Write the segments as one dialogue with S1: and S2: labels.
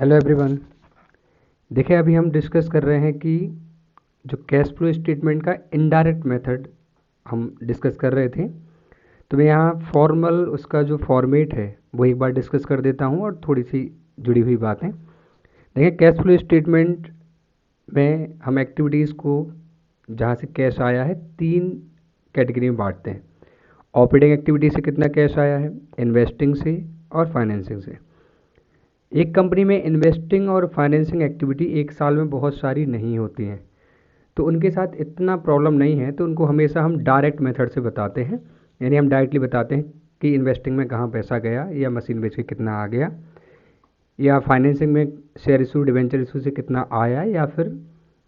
S1: Hello everyone. देखिए, अभी हम डिस्कस कर रहे हैं कि जो कैश फ्लो स्टेटमेंट का इनडायरेक्ट मेथड हम डिस्कस कर रहे थे। तो मैं यहाँ फॉर्मल उसका जो फॉर्मेट है वो एक बार डिस्कस कर देता हूँ और थोड़ी सी जुड़ी हुई बातें। देखिए, कैश फ्लो स्टेटमेंट में हम एक्टिविटीज़ को जहाँ से कैश आया है 3 कैटेगरी में बांटते हैं। ऑपरेटिंग एक्टिविटी से कितना कैश आया है, इन्वेस्टिंग से और फाइनेंसिंग से। एक कंपनी में इन्वेस्टिंग और फाइनेंसिंग एक्टिविटी एक साल में बहुत सारी नहीं होती हैं, तो उनके साथ इतना प्रॉब्लम नहीं है, तो उनको हमेशा हम डायरेक्ट मेथड से बताते हैं। यानी हम डायरेक्टली बताते हैं कि इन्वेस्टिंग में कहाँ पैसा गया, या मशीन बेच के कितना आ गया, या फाइनेंसिंग में शेयर इशू डिवेंचर इशू से कितना आया, या फिर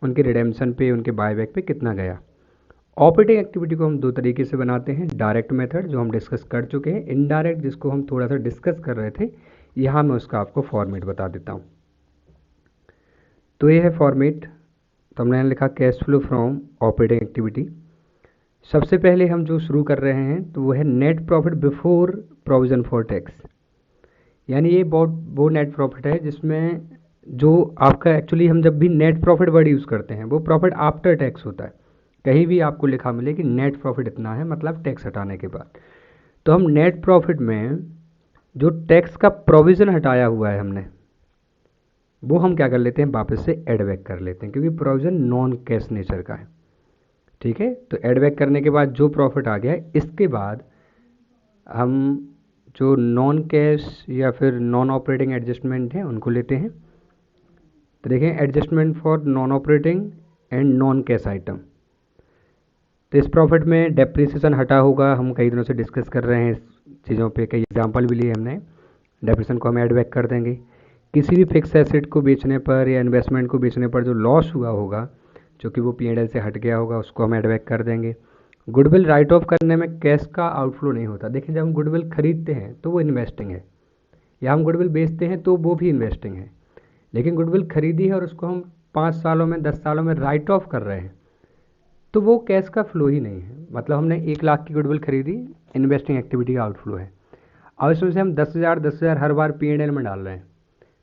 S1: उनके रिडेम्पशन पे, उनके बायबैक पे कितना गया। ऑपरेटिंग एक्टिविटी को हम 2 तरीके से बनाते हैं। डायरेक्ट मेथड जो हम डिस्कस कर चुके हैं, इनडायरेक्ट जिसको हम थोड़ा सा डिस्कस कर रहे थे। यहाँ मैं उसका आपको फॉर्मेट बता देता हूँ। तो ये है फॉर्मेट। तो हमने लिखा cash flow from operating activity. सबसे पहले हम जो शुरू कर रहे हैं तो वो है net profit before provision for tax. यानी ये वो नेट प्रॉफिट है जिसमें जो आपका एक्चुअली हम जब भी नेट प्रॉफिट वर्ड यूज़ करते हैं वो प्रॉफिट आफ्टर टैक्स होता है। कहीं भी आपको लिखा मिले कि नेट प्रॉफिट इतना है, मतलब टैक्स हटाने के बाद। तो हम नेट प्रॉफिट में जो टैक्स का प्रोविज़न हटाया हुआ है हमने, वो हम क्या कर लेते हैं, वापस से एड बैक कर लेते हैं, क्योंकि प्रोविज़न नॉन कैश नेचर का है। ठीक है, तो एड बैक करने के बाद जो प्रॉफिट आ गया है, इसके बाद हम जो नॉन कैश या फिर नॉन ऑपरेटिंग एडजस्टमेंट है उनको लेते हैं। तो देखें, adjustment for non operating and non cash item. तो इस प्रॉफिट में डेप्रिसिएशन हटा होगा। हम कई दिनों से डिस्कस कर रहे हैं इस चीज़ों पे, कई एग्जांपल भी लिए हमने। डेप्रिसिएशन को हम ऐड बैक कर देंगे। किसी भी फिक्स एसेट को बेचने पर या इन्वेस्टमेंट को बेचने पर जो लॉस हुआ होगा, जो कि वो P&L से हट गया होगा, उसको हम ऐड बैक कर देंगे। गुडविल राइट ऑफ करने में कैश का आउटफ्लो नहीं होता। देखिए, जब हम गुडविल खरीदते हैं तो वो इन्वेस्टिंग है, या हम गुडविल बेचते हैं तो वो भी इन्वेस्टिंग है। लेकिन गुडविल खरीदी है और उसको हम 5 सालों में, 10 सालों में राइट ऑफ कर रहे हैं, तो वो कैश का फ्लो ही नहीं है। मतलब हमने 1 लाख की गुडविल खरीदी, इन्वेस्टिंग एक्टिविटी का आउटफ्लो है। अब इसमें से हम 10,000 हर बार P&L में डाल रहे हैं,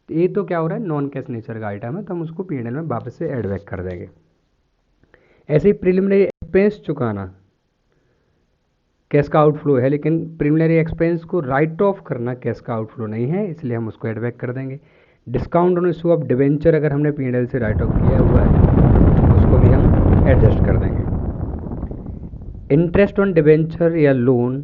S1: तो ये तो क्या हो रहा है, नॉन कैश नेचर का आइटम है, तो हम उसको P&L में वापस से ऐड बैक कर देंगे। ऐसे ही प्रिलिमिनरी एक्सपेंस चुकाना कैश का आउटफ्लो है, लेकिन प्रिलिमिनरी एक्सपेंस को राइट ऑफ करना कैश का आउटफ्लो नहीं है, इसलिए हम उसको ऐड बैक कर देंगे। Discount on issue of debenture अगर हमने P&L से राइट ऑफ किया हुआ है, उसको भी हम एडजस्ट कर देंगे। इंटरेस्ट ऑन डिवेंचर या लोन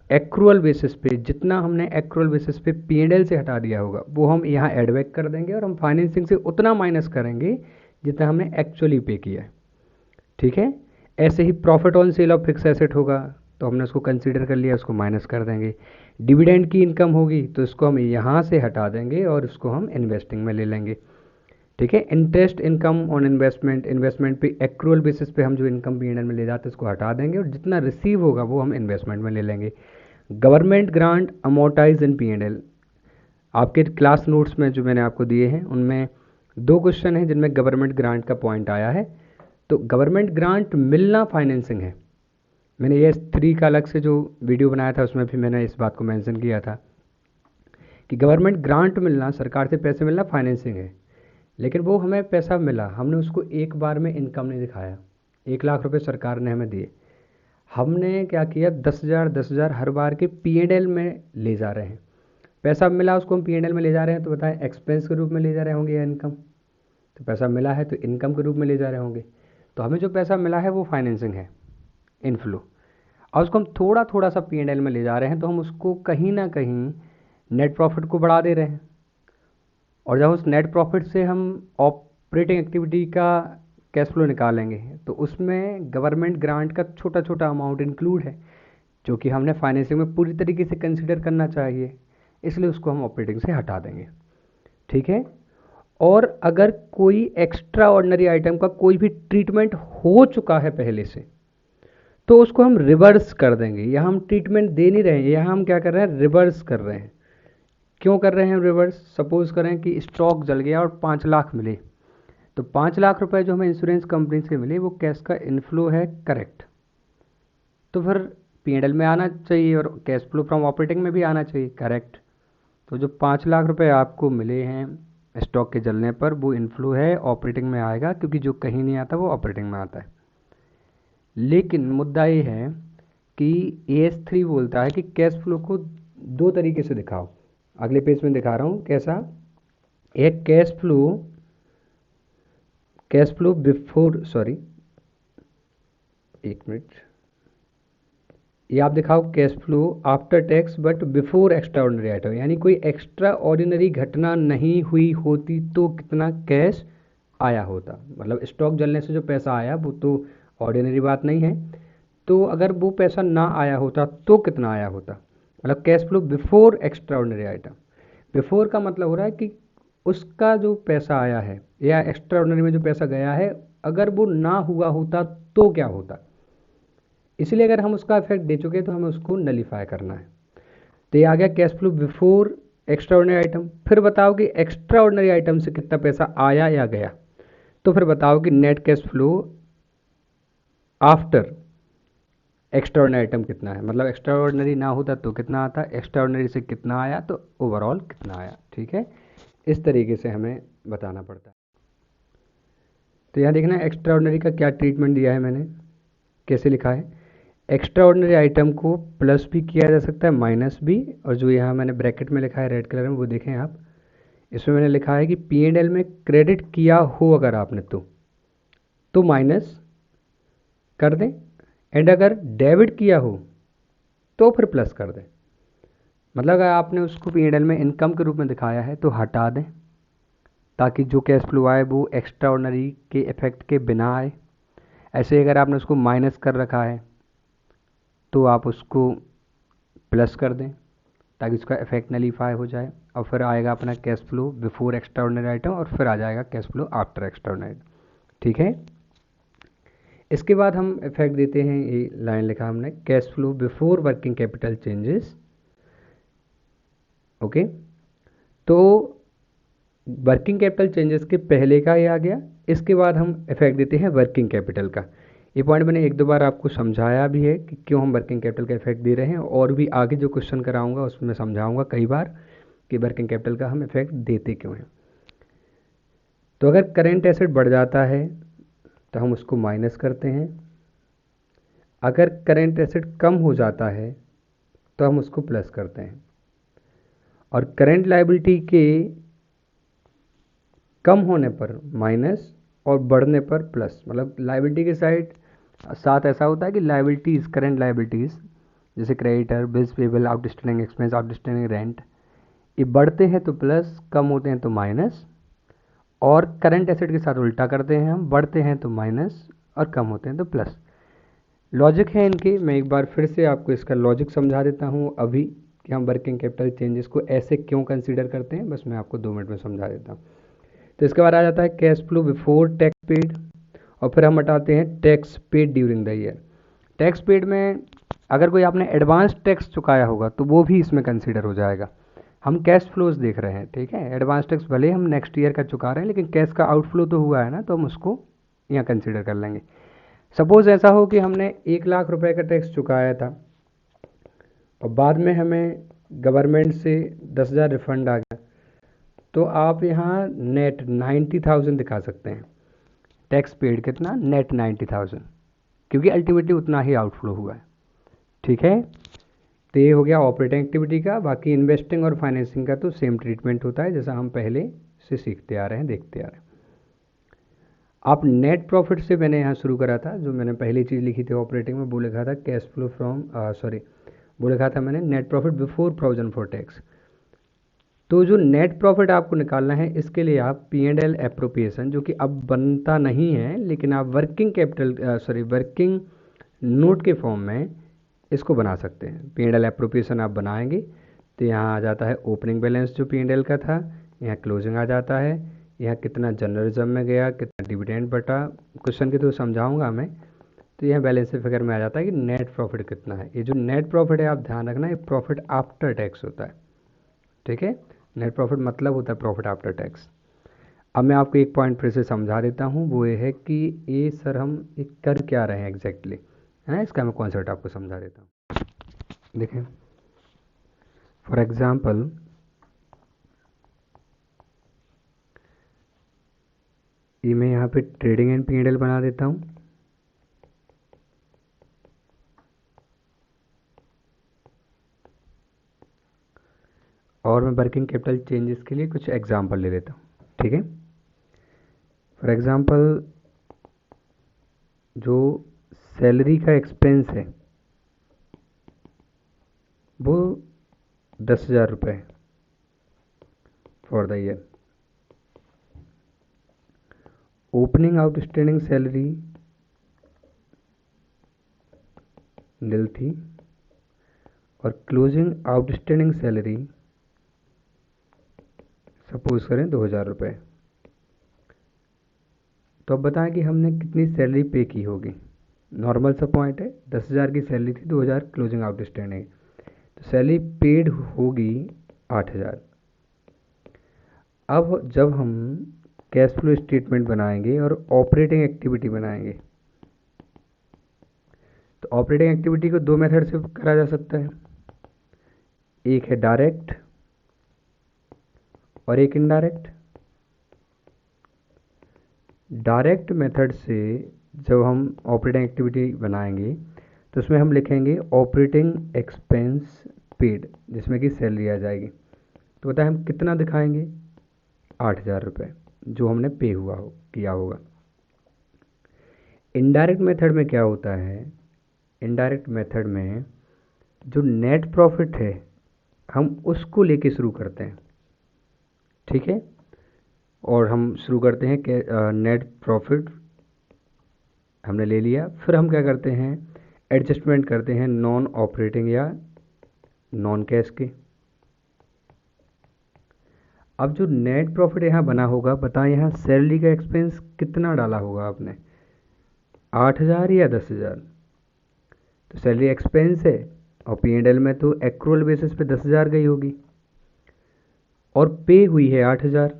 S1: एक्रूअल बेसिस पे, जितना हमने एक्रूअल बेसिस पे P&L से हटा दिया होगा वो हम यहाँ ऐड बैक कर देंगे, और हम फाइनेंसिंग से उतना माइनस करेंगे जितना हमने एक्चुअली पे किया है। ठीक है। ऐसे ही profit on sale of fix asset होगा, तो हमने उसको कंसीडर कर लिया, उसको माइनस कर देंगे। डिविडेंड की इनकम होगी तो इसको हम यहाँ से हटा देंगे और इसको हम इन्वेस्टिंग में ले लेंगे। ठीक है। Interest income on investment, investment पे एक्रूअल बेसिस पे हम जो इनकम P&L में ले जाते हैं उसको हटा देंगे, और जितना रिसीव होगा वो हम इन्वेस्टमेंट में ले लेंगे। गवर्नमेंट ग्रांट अमोर्टाइज इन P&L। आपके क्लास नोट्स में जो मैंने आपको दिए हैं उनमें 2 क्वेश्चन हैं जिनमें गवर्नमेंट ग्रांट का पॉइंट आया है। तो गवर्नमेंट ग्रांट मिलना फाइनेंसिंग है। मैंने ये 3 का अलग से जो वीडियो बनाया था उसमें भी मैंने इस बात को मेंशन किया था कि गवर्नमेंट ग्रांट मिलना, सरकार से पैसे मिलना फाइनेंसिंग है। लेकिन वो हमें पैसा मिला, हमने उसको एक बार में इनकम नहीं दिखाया। 1 लाख रुपए सरकार ने हमें दिए, हमने क्या किया, 10,000 हर बार के P&L में ले जा रहे हैं। पैसा मिला, उसको हम P&L में ले जा रहे हैं, तो बताएं एक्सपेंस के रूप में ले जा रहे होंगे या इनकम? तो पैसा मिला है तो इनकम के रूप में ले जा रहे होंगे। तो हमें जो पैसा मिला है वो फाइनेंसिंग है, इनफ्लो। और उसको हम थोड़ा थोड़ा सा P&L में ले जा रहे हैं, तो हम उसको कहीं ना कहीं नेट प्रॉफिट को बढ़ा दे रहे हैं। और जब उस नेट प्रॉफिट से हम ऑपरेटिंग एक्टिविटी का कैश फ्लो निकालेंगे तो उसमें गवर्नमेंट ग्रांट का छोटा छोटा अमाउंट इंक्लूड है, जो कि हमने फाइनेंसिंग में पूरी तरीके से कंसिडर करना चाहिए, इसलिए उसको हम ऑपरेटिंग से हटा देंगे। ठीक है। और अगर कोई एक्स्ट्रा ऑर्डिनरी आइटम का कोई भी ट्रीटमेंट हो चुका है पहले से, तो उसको हम रिवर्स कर देंगे। यहाँ हम ट्रीटमेंट दे नहीं रहे हैं, यहाँ हम क्या कर रहे हैं, रिवर्स कर रहे हैं। क्यों कर रहे हैं रिवर्स? सपोज करें कि स्टॉक जल गया और 5 लाख मिले, तो 5 लाख रुपए जो हमें इंश्योरेंस कंपनी से मिले वो कैश का इनफ्लो है, करेक्ट। तो फिर P&L में आना चाहिए और कैश फ्लो फ्रॉम ऑपरेटिंग में भी आना चाहिए, करेक्ट। तो जो 5 लाख रुपए आपको मिले हैं स्टॉक के जलने पर वो इनफ्लो है ऑपरेटिंग में आएगा, क्योंकि जो कहीं नहीं आता वो ऑपरेटिंग में आता है। लेकिन मुद्दा ये है कि AS3 बोलता है कि कैश फ्लो को दो तरीके से दिखाओ। अगले पेज में दिखा रहा हूँ कैसा। एक कैश फ्लो बिफोर, सॉरी एक मिनट, ये आप दिखाओ cash flow after tax but before extra ordinary item, यानी कोई एक्स्ट्रा ऑर्डिनरी घटना नहीं हुई होती तो कितना कैश आया होता। मतलब स्टॉक जलने से जो पैसा आया वो तो ऑर्डिनरी बात नहीं है, तो अगर वो पैसा ना आया होता तो कितना आया होता। मतलब cash flow before extra ordinary item. Before का मतलब हो रहा है कि उसका जो पैसा आया है या एक्स्ट्रा ऑर्डिनरी में जो पैसा गया है, अगर वो ना हुआ होता तो क्या होता। इसलिए अगर हम उसका इफेक्ट दे चुके हैं तो हमें उसको नलीफाई करना है। तो ये आ गया cash flow before extra ordinary item. फिर बताओ कि एक्स्ट्रा ऑर्डिनरी आइटम से कितना पैसा आया या गया। तो फिर बताओ कि net cash flow after extra ordinary item कितना है। मतलब एक्स्ट्रा ऑर्डिनरी ना होता तो कितना आता, एक्स्ट्रा ऑर्डिनरी से कितना आया तो ओवरऑल कितना आया। ठीक है, इस तरीके से हमें बताना पड़ता है। तो यहाँ देखना एक्स्ट्रा ऑर्डिनरी का क्या ट्रीटमेंट दिया है मैंने, कैसे लिखा है। एक्स्ट्रा ऑर्डिनरी आइटम को प्लस भी किया जा सकता है माइनस भी, और जो यहाँ मैंने ब्रैकेट में लिखा है रेड कलर में वो देखें आप, इसमें मैंने लिखा है कि P&L में क्रेडिट किया हो अगर आपने तो माइनस कर दें, एंड अगर डेबिट किया हो तो फिर प्लस कर दें। मतलब अगर आपने उसको P&L में इनकम के रूप में दिखाया है तो हटा दें, ताकि जो कैश फ्लो आए वो एक्स्ट्रा ऑर्डिनरी के इफेक्ट के बिना आए। ऐसे अगर आपने उसको माइनस कर रखा है तो आप उसको प्लस कर दें ताकि उसका इफेक्ट नलीफाई हो जाए, और फिर आएगा अपना cash flow before extra ordinary item, और फिर आ जाएगा cash flow after extra ordinary. ठीक है, इसके बाद हम इफेक्ट देते हैं, ये लाइन लिखा हमने, cash flow before working capital changes. Okay, तो वर्किंग कैपिटल चेंजेस के पहले का ये आ गया। इसके बाद हम इफेक्ट देते हैं वर्किंग कैपिटल का। ये पॉइंट मैंने एक दो बार आपको समझाया भी है कि क्यों हम वर्किंग कैपिटल का इफेक्ट दे रहे हैं, और भी आगे जो क्वेश्चन कराऊंगा उसमें समझाऊंगा कई बार कि वर्किंग कैपिटल का हम इफेक्ट देते क्यों हैं। तो अगर करेंट एसेट बढ़ जाता है तो हम उसको माइनस करते हैं, अगर करेंट एसेट कम हो जाता है तो हम उसको प्लस करते हैं, और करेंट लायबिलिटी के कम होने पर माइनस और बढ़ने पर प्लस। मतलब लायबिलिटी के साइड साथ ऐसा होता है कि लायबिलिटीज़, करेंट लायबिलिटीज़ जैसे creditor, bills payable, outstanding expense, outstanding rent, ये बढ़ते हैं तो प्लस, कम होते हैं तो माइनस। और करंट एसेट के साथ उल्टा करते हैं हम, बढ़ते हैं तो माइनस और कम होते हैं तो प्लस। लॉजिक है इनके, मैं एक बार फिर से आपको इसका लॉजिक समझा देता हूँ अभी कि हम वर्किंग कैपिटल चेंजेस को ऐसे क्यों कंसीडर करते हैं, बस मैं आपको 2 मिनट में समझा देता हूँ। तो इसके बाद आ जाता है cash flow before tax paid, और फिर हम हटाते हैं tax paid during the year. Tax paid में अगर कोई आपने एडवांस टैक्स चुकाया होगा तो वो भी इसमें कंसीडर हो जाएगा। हम कैश फ्लोज देख रहे हैं, ठीक है, एडवांस टैक्स भले हम नेक्स्ट ईयर का चुका रहे हैं लेकिन कैश का आउटफ्लो तो हुआ है ना, तो हम उसको यहाँ कंसीडर कर लेंगे। सपोज ऐसा हो कि हमने 1 लाख रुपए का टैक्स चुकाया था और बाद में हमें गवर्नमेंट से 10,000 रिफंड आ गया, तो आप यहाँ नेट 90,000 दिखा सकते हैं। टैक्स पेड कितना, नेट 90,000, क्योंकि अल्टीमेटली उतना ही आउटफ्लो हुआ है। ठीक है, तो ये हो गया ऑपरेटिंग एक्टिविटी का। बाकी इन्वेस्टिंग और फाइनेंसिंग का तो सेम ट्रीटमेंट होता है जैसा हम पहले से सीखते आ रहे हैं, देखते आ रहे हैं। आप नेट प्रॉफिट से मैंने यहाँ शुरू करा था, जो मैंने पहली चीज़ लिखी थी ऑपरेटिंग में, वो लिखा था कैश फ्लो फ्रॉम वो लिखा था मैंने net profit before provision for tax. तो जो नेट प्रॉफिट आपको निकालना है इसके लिए आप P&L एप्रोप्रिएशन, जो कि अब बनता नहीं है लेकिन आप वर्किंग नोट के फॉर्म में इसको बना सकते हैं। P&L एप्रोप्रिएशन आप बनाएंगे तो यहाँ आ जाता है ओपनिंग बैलेंस जो P&L का था, यहाँ क्लोजिंग आ जाता है, यहाँ कितना जर्नलिज्म में गया, कितना डिविडेंड बटा, क्वेश्चन के थ्रू समझाऊंगा मैं। तो यह बैलेंस फिगर में आ जाता है कि नेट प्रॉफिट कितना है। ये जो नेट प्रॉफिट है आप ध्यान रखना, ये प्रॉफिट आफ्टर टैक्स होता है। ठीक है, नेट प्रॉफिट मतलब होता है प्रॉफिट आफ्टर टैक्स। अब मैं आपको एक पॉइंट फिर से समझा देता हूँ, वो ये है कि ये सर हम एक कर क्या रहे हैं एग्जैक्टली, है ना, इसका मैं कॉन्सेप्ट आपको समझा देता हूँ। देखें, फॉर एग्जाम्पल ये मैं यहाँ पे ट्रेडिंग एंड P&L बना देता हूँ। और मैं वर्किंग कैपिटल चेंजेस के लिए कुछ एग्जांपल ले लेता हूँ, ठीक है। फॉर एग्जांपल जो सैलरी का एक्सपेंस है वो 10,000 रुपये for the year. Opening outstanding salary nil थी और क्लोजिंग आउटस्टैंडिंग सैलरी सपोज करें 2,000 रुपये। तो अब बताएं कि हमने कितनी सैलरी पे की होगी। नॉर्मल सा पॉइंट है, 10,000 की सैलरी थी, 2,000 क्लोजिंग आउटस्टैंडिंग, तो सैलरी पेड होगी 8,000। अब जब हम कैश फ्लो स्टेटमेंट बनाएंगे और ऑपरेटिंग एक्टिविटी बनाएंगे, तो ऑपरेटिंग एक्टिविटी को दो मेथड से करा जा सकता है, एक है डायरेक्ट और एक इनडायरेक्ट। डायरेक्ट मेथड से जब हम ऑपरेटिंग एक्टिविटी बनाएंगे तो उसमें हम लिखेंगे ऑपरेटिंग एक्सपेंस पेड, जिसमें कि सैलरी आ जाएगी। तो बताएं हम कितना दिखाएंगे, 8,000 रुपये जो हमने पे हुआ हो किया होगा। इनडायरेक्ट मेथड में क्या होता है, इनडायरेक्ट मेथड में जो नेट प्रॉफिट है हम उसको लेके शुरू करते हैं, ठीक है। और हम शुरू करते हैं कि नेट प्रॉफिट हमने ले लिया, फिर हम क्या करते हैं, एडजस्टमेंट करते हैं नॉन ऑपरेटिंग या नॉन कैश के। अब जो नेट प्रॉफिट यहाँ बना होगा, बताएं यहाँ सैलरी का एक्सपेंस कितना डाला होगा आपने, 8,000 या 10,000। तो सैलरी एक्सपेंस है और P&L में तो एक्रूअल बेसिस पे 10,000 गई होगी और पे हुई है 8,000।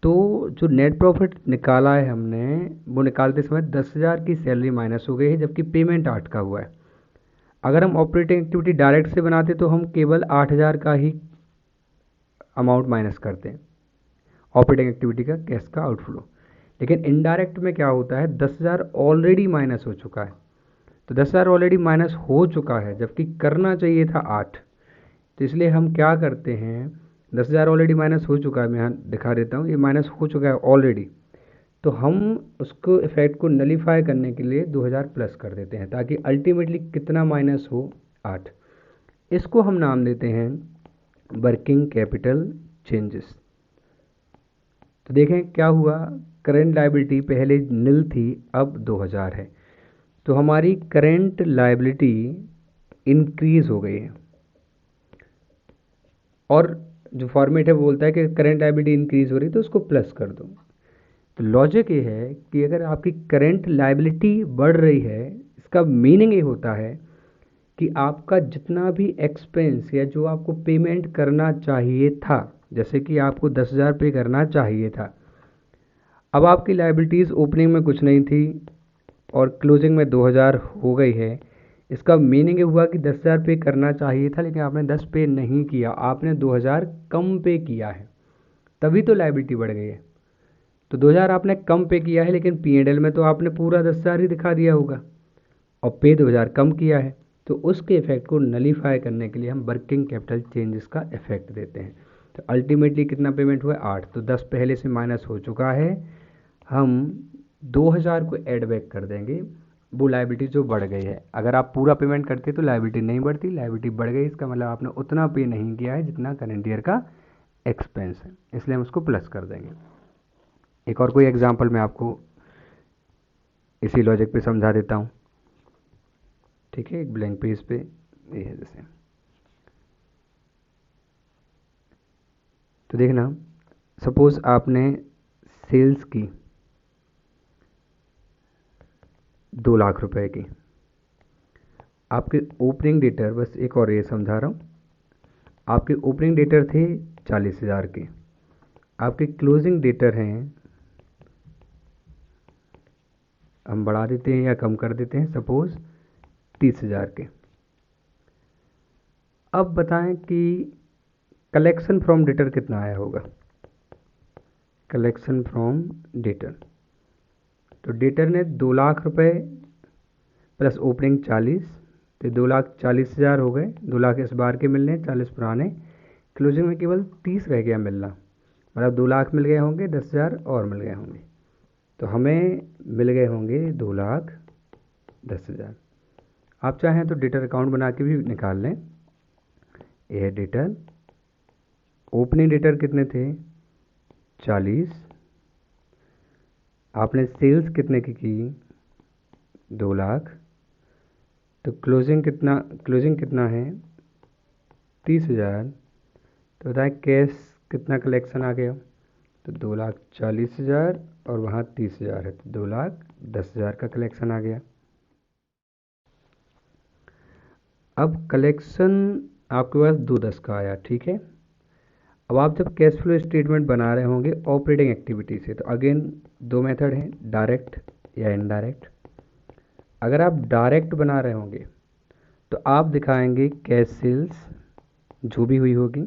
S1: तो जो नेट प्रॉफिट निकाला है हमने, वो निकालते समय 10,000 की सैलरी माइनस हो गई है, जबकि पेमेंट 8 का हुआ है। अगर हम ऑपरेटिंग एक्टिविटी डायरेक्ट से बनाते तो हम केवल 8,000 का ही अमाउंट माइनस करते हैं, ऑपरेटिंग एक्टिविटी का कैश का आउटफ्लो। लेकिन इनडायरेक्ट में क्या होता है, 10,000 ऑलरेडी माइनस हो चुका है। तो 10,000 ऑलरेडी माइनस हो चुका है, जबकि करना चाहिए था 8। तो इसलिए हम क्या करते हैं, 10,000 ऑलरेडी माइनस हो चुका है, मैं यहाँ दिखा देता हूँ, ये माइनस हो चुका है ऑलरेडी। तो हम उसको इफेक्ट को नलीफाई करने के लिए 2,000 प्लस कर देते हैं, ताकि अल्टीमेटली कितना माइनस हो, 8। इसको हम नाम देते हैं वर्किंग कैपिटल चेंजेस। तो देखें क्या हुआ, करेंट लायबिलिटी पहले नील थी, अब 2,000 है, तो हमारी करेंट लायबिलिटी इंक्रीज हो गई है। और जो फॉर्मेट है वो बोलता है कि करेंट लायबिलिटी इंक्रीज हो रही है तो उसको प्लस कर दो। तो लॉजिक ये है कि अगर आपकी करेंट लायबिलिटी बढ़ रही है, इसका मीनिंग ये होता है कि आपका जितना भी एक्सपेंस या जो आपको पेमेंट करना चाहिए था, जैसे कि आपको 10,000 पे करना चाहिए था, अब आपकी लायबिलिटीज़ ओपनिंग में कुछ नहीं थी और क्लोजिंग में 2,000 हो गई है। इसका मीनिंग ये हुआ कि 10,000 पे करना चाहिए था, लेकिन आपने 10 पे नहीं किया, आपने 2,000 कम पे किया है, तभी तो लायबिलिटी बढ़ गई है। तो 2,000 आपने कम पे किया है, लेकिन P&L में तो आपने पूरा 10,000 ही दिखा दिया होगा और पे 2,000 कम किया है। तो उसके इफेक्ट को नलीफाई करने के लिए हम वर्किंग कैपिटल चेंजेस का इफेक्ट देते हैं। तो अल्टीमेटली कितना पेमेंट हुआ है, 8। तो 10 पहले से माइनस हो चुका है, हम 2,000 को ऐड बैक कर देंगे, वो लायबिलिटी जो बढ़ गई है। अगर आप पूरा पेमेंट करते तो लायबिलिटी नहीं बढ़ती, लायबिलिटी बढ़ गई, इसका मतलब आपने उतना पे नहीं किया है जितना करेंट ईयर का एक्सपेंस है, इसलिए हम उसको प्लस कर देंगे। एक और कोई एग्जांपल मैं आपको इसी लॉजिक पे समझा देता हूँ, ठीक है। एक ब्लैंक पेज पे ये है जैसे, तो देखना, सपोज आपने सेल्स की 2,00,000 रुपए की, आपके ओपनिंग डेटर, बस एक और ये समझा रहा हूँ, आपके ओपनिंग डेटर थे 40,000 के, आपके क्लोजिंग डेटर हैं, हम बढ़ा देते हैं या कम कर देते हैं, सपोज 30,000 के। अब बताएं कि कलेक्शन फ्रॉम डेटर कितना आया होगा। Collection from debtor. तो डेटर ने 2 लाख रुपए प्लस ओपनिंग 40, तो 2,40,000 हो गए। 2 लाख इस बार के मिलने, 40 पुराने। क्लोजिंग में केवल 30 रह गया मिलना, मतलब 2 लाख मिल गए होंगे, 10,000 और मिल गए होंगे। तो हमें मिल गए होंगे 2,10,000। आप चाहें तो डेटर अकाउंट बना के भी निकाल लें। यह डेटर, ओपनिंग डेटर कितने थे? 40। आपने सेल्स कितने की? 2 लाख। तो क्लोजिंग कितना है? 30,000। तो बताएं कैश कितना कलेक्शन आ गया? तो 2,40,000 और वहाँ 30,000 है, तो 2,10,000 का कलेक्शन आ गया। अब कलेक्शन आपके पास 2,10 का आया, ठीक है। अब आप जब कैश फ्लो स्टेटमेंट बना रहे होंगे ऑपरेटिंग एक्टिविटी से, तो अगेन 2 मेथड हैं, डायरेक्ट या इनडायरेक्ट। अगर आप डायरेक्ट बना रहे होंगे तो आप दिखाएंगे कैश सेल्स जो भी हुई होगी,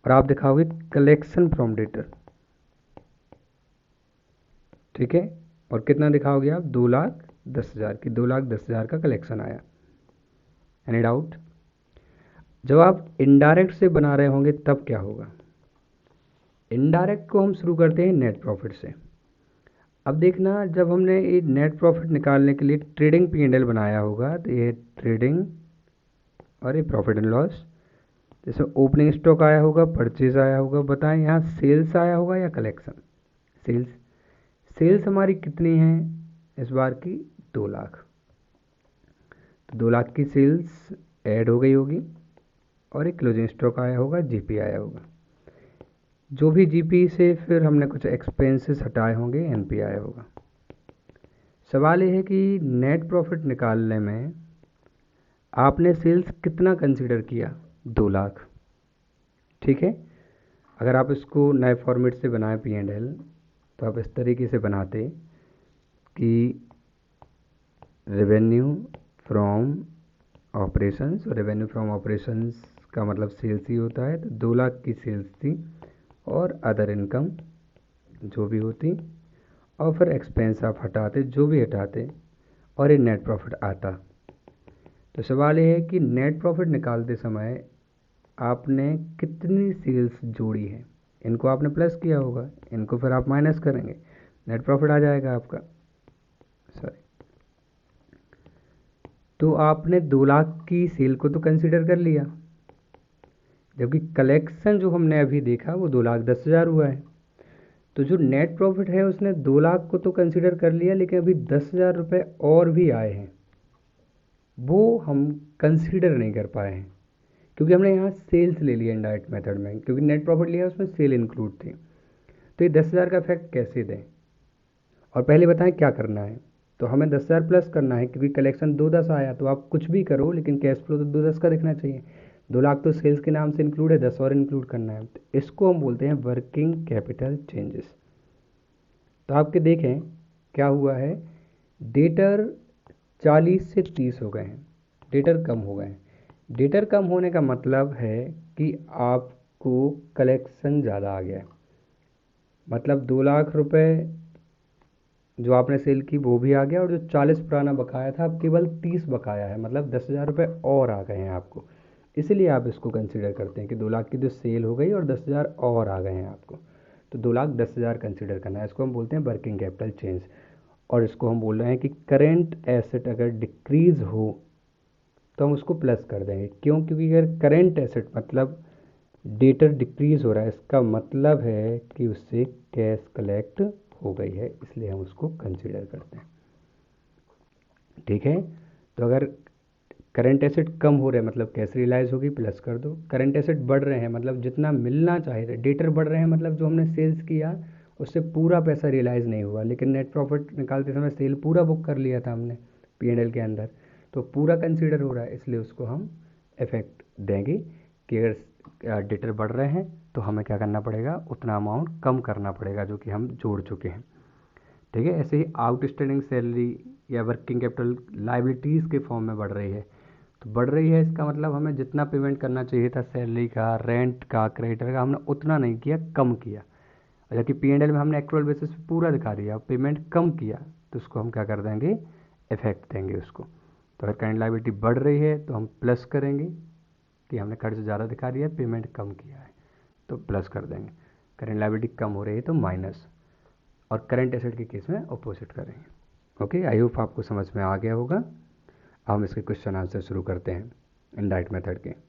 S1: और आप दिखाओगे कलेक्शन फ्रॉम डेटर, ठीक है। और कितना दिखाओगे आप? 2,10,000 की, 2,10,000 का कलेक्शन आया। Any doubt? जब आप इनडायरेक्ट से बना रहे होंगे तब क्या होगा? इनडायरेक्ट को हम शुरू करते हैं नेट प्रॉफिट से। अब देखना, जब हमने ये नेट प्रॉफिट निकालने के लिए ट्रेडिंग P&L बनाया होगा, तो ये ट्रेडिंग और ये प्रॉफिट एंड लॉस, जैसे ओपनिंग स्टॉक आया होगा, परचेज आया होगा। बताएं यहाँ सेल्स आया होगा या कलेक्शन? सेल्स। सेल्स हमारी कितनी है इस बार की? 2 लाख। तो 2 लाख की सेल्स ऐड हो गई होगी, और एक क्लोजिंग स्टॉक आया होगा, जीपी आया होगा। जो भी जीपी से फिर हमने कुछ एक्सपेंसेस हटाए होंगे, एनपी आया होगा। सवाल यह है कि नेट प्रॉफिट निकालने में आपने सेल्स कितना कंसीडर किया? 2 लाख, ठीक है। अगर आप इसको नए फॉर्मेट से बनाएं P&L, तो आप इस तरीके से बनाते कि रेवेन्यू फ्रॉम ऑपरेशंस, और रेवेन्यू फ्रॉम ऑपरेशंस का मतलब सेल्स ही होता है। तो 2 लाख की सेल्स थी, और अदर इनकम जो भी होती, और फिर एक्सपेंस आप हटाते जो भी हटाते, और ये नेट प्रॉफिट आता। तो सवाल ये है कि नेट प्रॉफिट निकालते समय आपने कितनी सेल्स जोड़ी है? इनको आपने प्लस किया होगा, इनको फिर आप माइनस करेंगे, नेट प्रॉफिट आ जाएगा आपका। सॉरी, तो आपने 2 लाख की सेल को तो कंसिडर कर लिया, जबकि कलेक्शन जो हमने अभी देखा वो 2,10,000 हुआ है। तो जो नेट प्रॉफिट है उसने 2 लाख को तो कंसिडर कर लिया, लेकिन अभी 10,000 रुपये और भी आए हैं, वो हम कंसिडर नहीं कर पाए हैं, क्योंकि हमने यहाँ सेल्स ले लिया इनडायरेक्ट मेथड में, क्योंकि नेट प्रॉफिट लिया उसमें सेल इंक्लूड थी। तो ये 10,000 का इफेक्ट कैसे दें? और पहले बताएं क्या करना है। तो हमें 10,000 प्लस करना है, क्योंकि कलेक्शन 2,10 आया, तो आप कुछ भी करो लेकिन कैश फ्लो तो 2,10 का दिखना चाहिए। 2 लाख तो सेल्स के नाम से इंक्लूड है, 10 और इंक्लूड करना है। तो इसको हम बोलते हैं वर्किंग कैपिटल चेंजेस। तो आपके देखें क्या हुआ है, डेटर 40 से 30 हो गए हैं, डेटर कम हो गए हैं। डेटर कम होने का मतलब है कि आपको कलेक्शन ज़्यादा आ गया है, मतलब 2 लाख रुपए जो आपने सेल की वो भी आ गया, और जो 40 पुराना बकाया था अब केवल 30 बकाया है, मतलब 10,000 रुपये और आ गए हैं आपको। इसीलिए आप इसको कंसिडर करते हैं कि 2 लाख की जो सेल हो गई और 10,000 और आ गए हैं आपको, तो 2,10,000 कंसिडर करना है। इसको हम बोलते हैं वर्किंग कैपिटल चेंज, और इसको हम बोल रहे हैं कि करेंट एसेट अगर डिक्रीज़ हो तो हम उसको प्लस कर देंगे। क्यों? क्योंकि अगर करेंट एसेट मतलब डेटर डिक्रीज हो रहा है, इसका मतलब है कि उससे कैश कलेक्ट हो गई है, इसलिए हम उसको कंसिडर करते हैं, ठीक है। तो अगर करंट एसेट कम हो रहे हैं मतलब कैश रियलाइज होगी, प्लस कर दो। करंट एसेट बढ़ रहे हैं मतलब जितना मिलना चाहिए, डेटर बढ़ रहे हैं मतलब जो हमने सेल्स किया उससे पूरा पैसा रियलाइज़ नहीं हुआ, लेकिन नेट प्रॉफिट निकालते समय सेल पूरा बुक कर लिया था हमने P&L के अंदर, तो पूरा कंसीडर हो रहा है, इसलिए उसको हम इफेक्ट देंगे कि अगर डेटर बढ़ रहे हैं तो हमें क्या करना पड़ेगा, उतना अमाउंट कम करना पड़ेगा जो कि हम जोड़ चुके हैं, ठीक है। ऐसे ही आउटस्टैंडिंग सैलरी या वर्किंग कैपिटल लाइबिलिटीज़ के फॉर्म में बढ़ रही है, तो बढ़ रही है इसका मतलब हमें जितना पेमेंट करना चाहिए था सैलरी का, रेंट का, क्रेडिटर का, हमने उतना नहीं किया, कम किया। और जबकि P&L में हमने एक्चुअल बेसिस पे पूरा दिखा दिया, पेमेंट कम किया, तो उसको हम क्या कर देंगे, इफेक्ट देंगे उसको। तो अगर करंट लायबिलिटी बढ़ रही है तो हम प्लस करेंगे कि हमने कर्ज ज़्यादा दिखा दिया, पेमेंट कम किया है, तो प्लस कर देंगे। करंट लायबिलिटी कम हो रही है तो माइनस, और करंट एसेट के केस में अपोजिट करेंगे। ओके, आई होप आपको समझ में आ गया होगा। अब हम इसके क्वेश्चन आंसर शुरू करते हैं इनडायरेक्ट मेथड के।